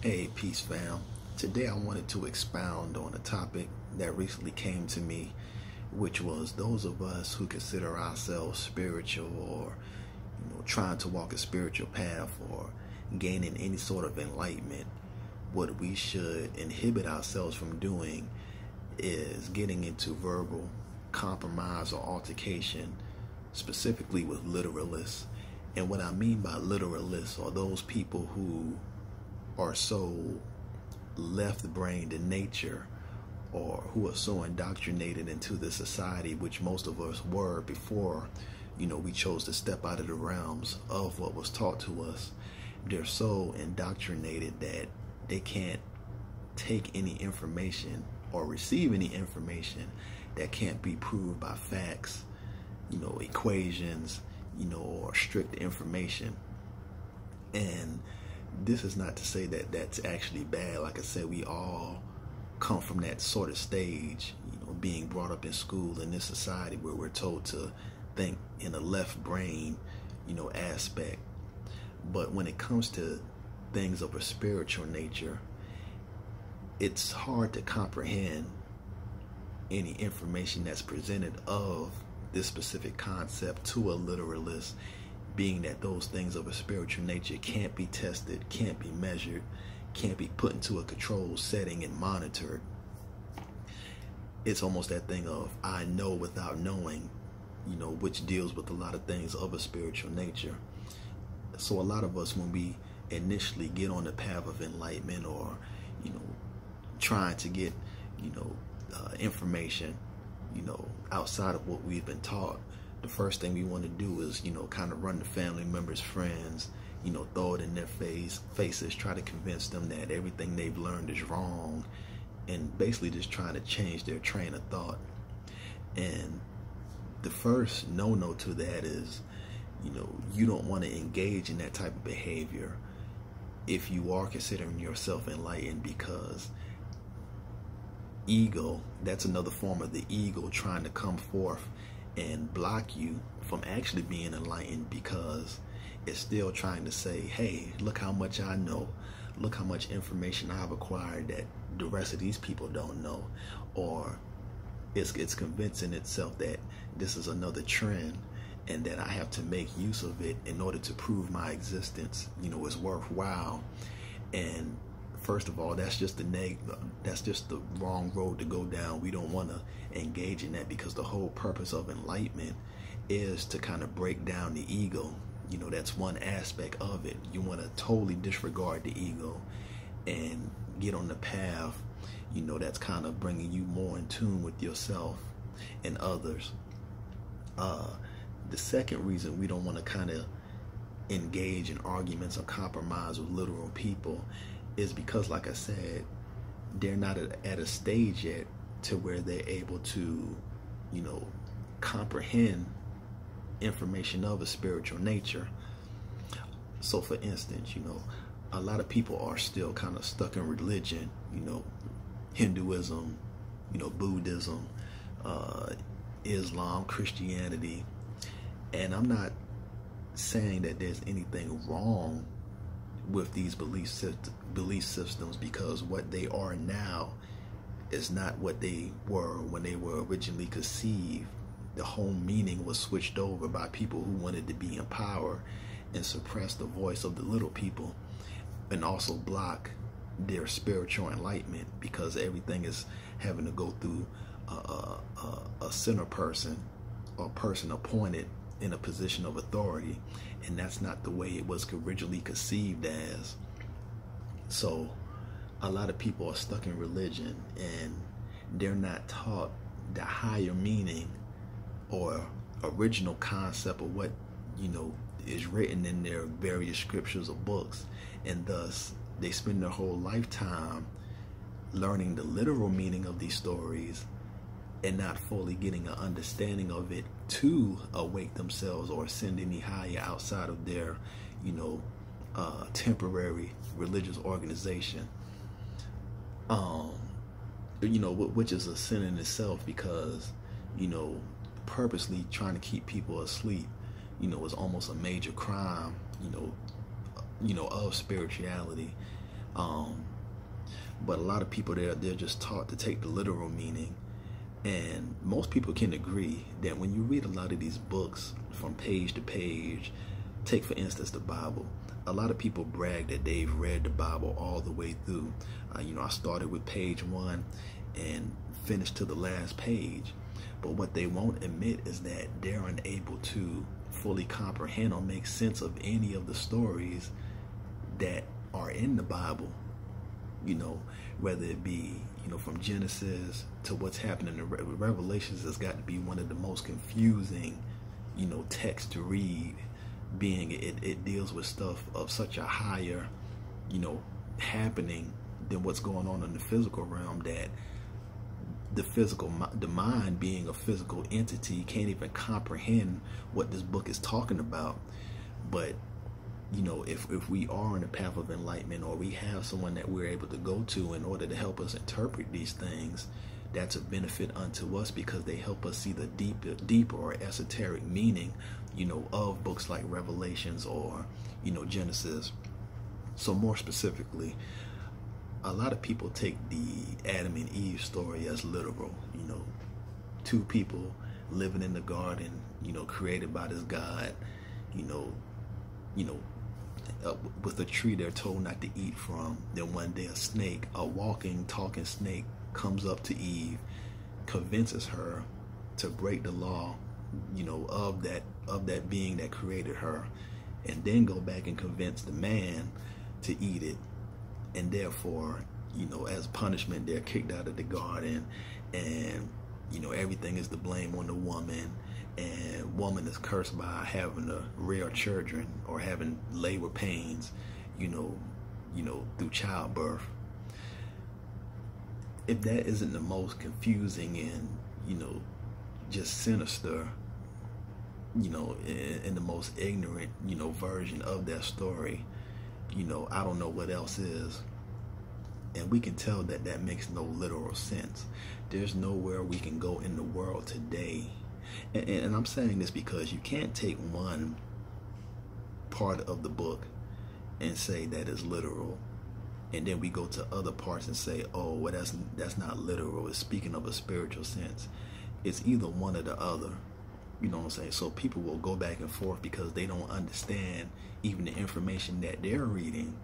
Hey, peace fam. Today I wanted to expound on a topic that recently came to me, which was those of us who consider ourselves spiritual or trying to walk a spiritual path or gaining any sort of enlightenment. What we should inhibit ourselves from doing is getting into verbal compromise or altercation, specifically with literalists. And what I mean by literalists are those people who are so left-brained in nature, or who are so indoctrinated into the society, which most of us were before, we chose to step out of the realms of what was taught to us. They're so indoctrinated that they can't take any information or receive any information that can't be proved by facts, equations, or strict information. And this is not to say that that's actually bad. Like I said, we all come from that sort of stage, being brought up in school in this society where we're told to think in a left brain, aspect. But when it comes to things of a spiritual nature, it's hard to comprehend any information that's presented of this specific concept to a literalist, being that those things of a spiritual nature can't be tested, can't be measured, can't be put into a controlled setting and monitored. It's almost that thing of I know without knowing, which deals with a lot of things of a spiritual nature. So a lot of us, when we initially get on the path of enlightenment or, trying to get, information, outside of what we've been taught, the first thing we want to do is, kind of run to family members, friends, throw it in their faces, try to convince them that everything they've learned is wrong, and basically just trying to change their train of thought. And the first no-no to that is, you don't want to engage in that type of behavior if you are considering yourself enlightened, because ego, that's another form of the ego trying to come forth and block you from actually being enlightened, because it's still trying to say, hey, look how much I know, look how much information I've acquired that the rest of these people don't know. Or it's convincing itself that this is another trend and that I have to make use of it in order to prove my existence is worthwhile. And first of all, that's just the wrong road to go down. We don't want to engage in that, because the whole purpose of enlightenment is to kind of break down the ego. That's one aspect of it. You want to totally disregard the ego and get on the path, that's kind of bringing you more in tune with yourself and others. The second reason we don't want to kind of engage in arguments or compromise with literal people is because, like I said, they're not at a stage yet to where they're able to, comprehend information of a spiritual nature. So for instance, a lot of people are still kind of stuck in religion, Hinduism, Buddhism, Islam, Christianity. And I'm not saying that there's anything wrong with these belief systems, because what they are now is not what they were when they were originally conceived. The whole meaning was switched over by people who wanted to be in power and suppress the voice of the little people, and also block their spiritual enlightenment, because everything is having to go through a center person or person appointed in a position of authority, and that's not the way it was originally conceived as. So a lot of people are stuck in religion and they're not taught the higher meaning or original concept of what is written in their various scriptures or books, and thus they spend their whole lifetime learning the literal meaning of these stories and not fully getting an understanding of it to awake themselves or ascend any higher outside of their, temporary religious organization. Which is a sin in itself, because, purposely trying to keep people asleep, is almost a major crime, of spirituality. Um, but a lot of people, they're just taught to take the literal meaning. And most people can agree that when you read a lot of these books from page to page, take for instance the Bible, a lot of people brag that they've read the Bible all the way through. I started with page 1 and finished to the last page. But what they won't admit is that they're unable to fully comprehend or make sense of any of the stories that are in the Bible. Whether it be, from Genesis to what's happening in Revelations, has got to be one of the most confusing, text to read, being it deals with stuff of such a higher, happening than what's going on in the physical realm, that the mind, being a physical entity, can't even comprehend what this book is talking about. But if we are on the path of enlightenment, or we have someone that we're able to go to in order to help us interpret these things, that's a benefit unto us, because they help us see the deeper or esoteric meaning, of books like Revelations or, Genesis. So more specifically, a lot of people take the Adam and Eve story as literal. Two people living in the garden, created by this God, with a tree they're told not to eat from. Then one day a snake, a walking, talking snake, comes up to Eve, convinces her to break the law, of that being that created her, and then go back and convince the man to eat it. And therefore, as punishment, they're kicked out of the garden, and everything is the blame on the woman. And woman is cursed by having to rear children or having labor pains, through childbirth. If that isn't the most confusing and, just sinister, in the most ignorant, version of that story, I don't know what else is. And we can tell that that makes no literal sense. There's nowhere we can go in the world today. And I'm saying this because you can't take one part of the book and say that is literal, and then we go to other parts and say, oh, well, that's not literal. It's speaking of a spiritual sense. It's either one or the other. You know what I'm saying? So people will go back and forth because they don't understand even the information that they're reading.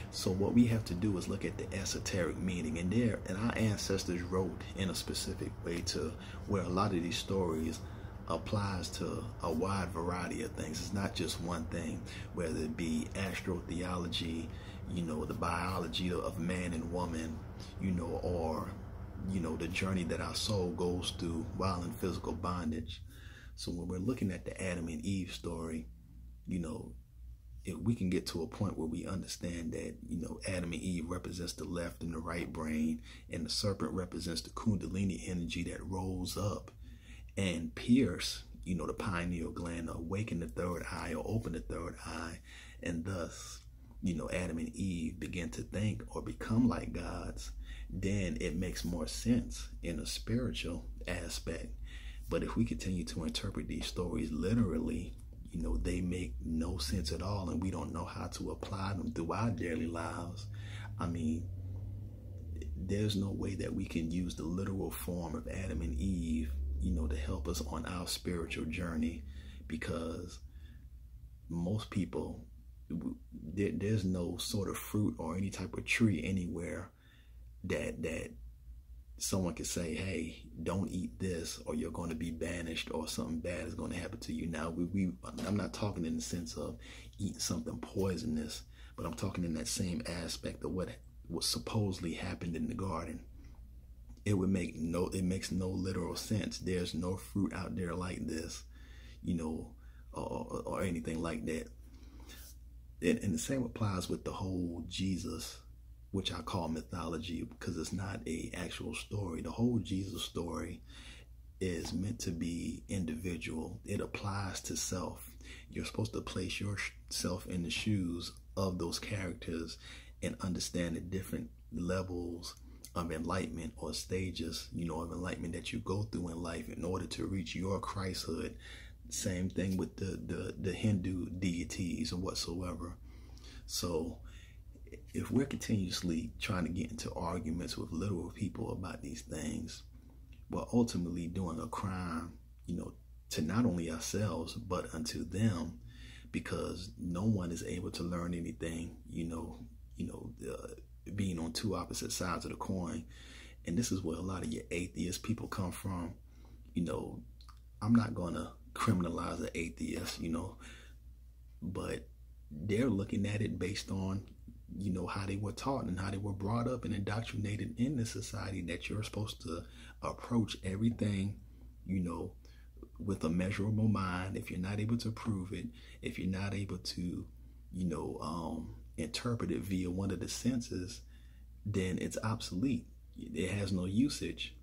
So what we have to do is look at the esoteric meaning, and our ancestors wrote in a specific way to where a lot of these stories applies to a wide variety of things. It's not just one thing, whether it be astrotheology, the biology of man and woman, or the journey that our soul goes through while in physical bondage. So when we're looking at the Adam and Eve story, if we can get to a point where we understand that, Adam and Eve represents the left and the right brain, and the serpent represents the kundalini energy that rolls up and pierce, the pineal gland, or awaken the third eye or open the third eye, and thus, Adam and Eve begin to think or become like gods, then it makes more sense in a spiritual aspect. But if we continue to interpret these stories literally, they make no sense at all, and we don't know how to apply them through our daily lives. I mean, there's no way that we can use the literal form of Adam and Eve, to help us on our spiritual journey, because most people, there's no sort of fruit or any type of tree anywhere that someone could say, hey, don't eat this or you're going to be banished or something bad is going to happen to you. Now, I'm not talking in the sense of eat something poisonous, but I'm talking in that same aspect of what supposedly happened in the garden. It makes no literal sense. There's no fruit out there like this, or anything like that. And the same applies with the whole Jesus, which I call mythology, because it's not a actual story. The whole Jesus story is meant to be individual. It applies to self. You're supposed to place yourself in the shoes of those characters and understand the different levels of enlightenment or stages, of enlightenment that you go through in life in order to reach your Christhood. Same thing with the Hindu deities or whatsoever. So if we're continuously trying to get into arguments with literal people about these things, we're ultimately doing a crime, to not only ourselves, but unto them, because no one is able to learn anything, being on two opposite sides of the coin. And this is where a lot of your atheist people come from. I'm not going to criminalize an atheist, but they're looking at it based on, how they were taught and how they were brought up and indoctrinated in the society, that you're supposed to approach everything, with a measurable mind. If you're not able to prove it, if you're not able to, interpret it via one of the senses, then it's obsolete. It has no usage.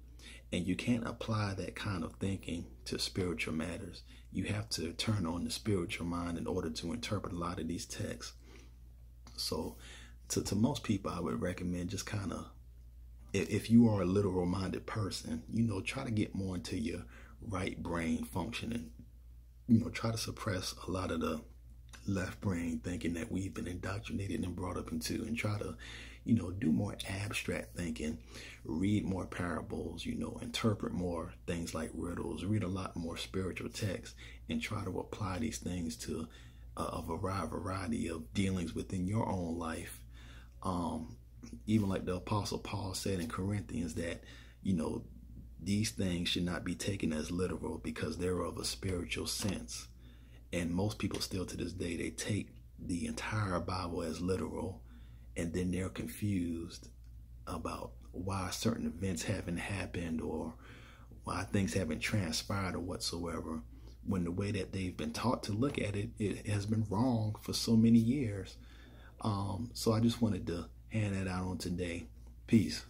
And you can't apply that kind of thinking to spiritual matters. You have to turn on the spiritual mind in order to interpret a lot of these texts. So to most people, I would recommend just kind of, if you are a literal minded person, try to get more into your right brain functioning. Try to suppress a lot of the left brain thinking that we've been indoctrinated and brought up into, and try to, do more abstract thinking, read more parables, interpret more things like riddles, read a lot more spiritual texts, and try to apply these things to a variety of dealings within your own life. Even like the Apostle Paul said in Corinthians that, these things should not be taken as literal because they're of a spiritual sense. And most people still to this day, they take the entire Bible as literal, and then they're confused about why certain events haven't happened or why things haven't transpired or whatsoever, when the way that they've been taught to look at it, it has been wrong for so many years. So I just wanted to hand that out on today. Peace.